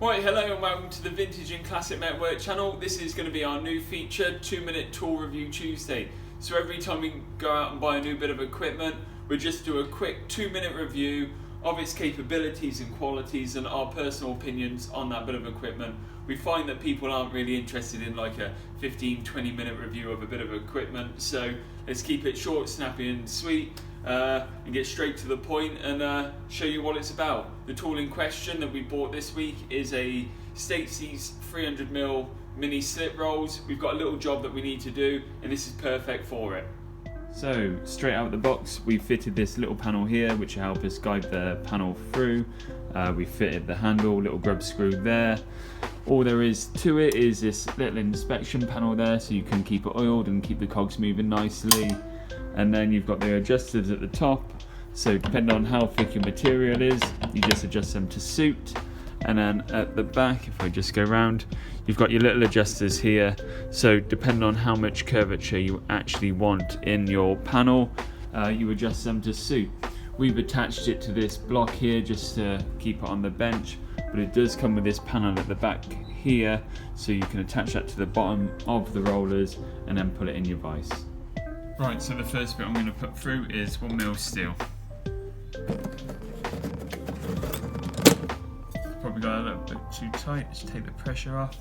Right, hello and welcome to the Vintage and Classic Network channel. This is going to be our new feature, 2-minute tool review Tuesday. So every time we go out and buy a new bit of equipment, we'll just do a quick 2-minute review of its capabilities and qualities and our personal opinions on that bit of equipment. We find that people aren't really interested in like a 15-20 minute review of a bit of equipment, so let's keep it short, snappy and sweet and get straight to the point and show you what it's about. The tool in question that we bought this week is a STAKESY'S 300mm mini slip rolls. We've got a little job that we need to do and this is perfect for it. So straight out of the box we fitted this little panel here which will help us guide the panel through. We fitted the handle, little grub screw there. All there is to it is this little inspection panel there so you can keep it oiled and keep the cogs moving nicely. And then you've got the adjusters at the top, so depending on how thick your material is you just adjust them to suit. And then at the back, if I just go round, you've got your little adjusters here, so depending on how much curvature you actually want in your panel, you adjust them to suit. We've attached it to this block here just to keep it on the bench, but it does come with this panel at the back here, so you can attach that to the bottom of the rollers and then put it in your vise. Right, so the first bit I'm going to put through is 1mm steel. Probably got a little bit too tight, just take the pressure off,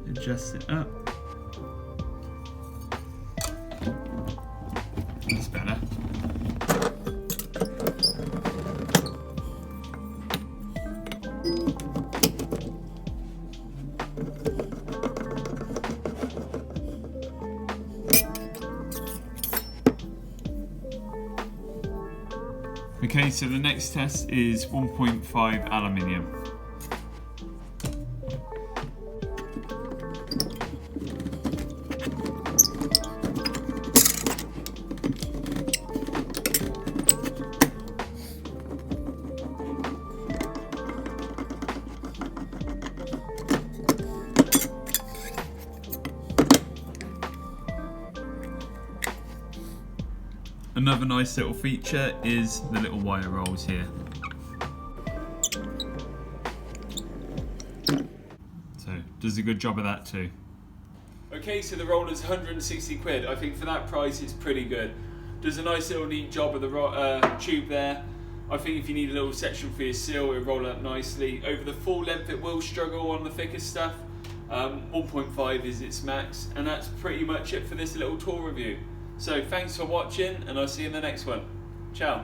adjust it up. That's better. Okay, so the next test is 1.5 aluminium. Another nice little feature is the little wire rolls here. So, does a good job of that too. Okay, so the roller's 160 quid. I think for that price it's pretty good. Does a nice little neat job of the tube there. I think if you need a little section for your seal, it'll roll up nicely. Over the full length it will struggle on the thicker stuff. 1.5 is its max, and that's pretty much it for this little tool review. So thanks for watching and I'll see you in the next one. Ciao.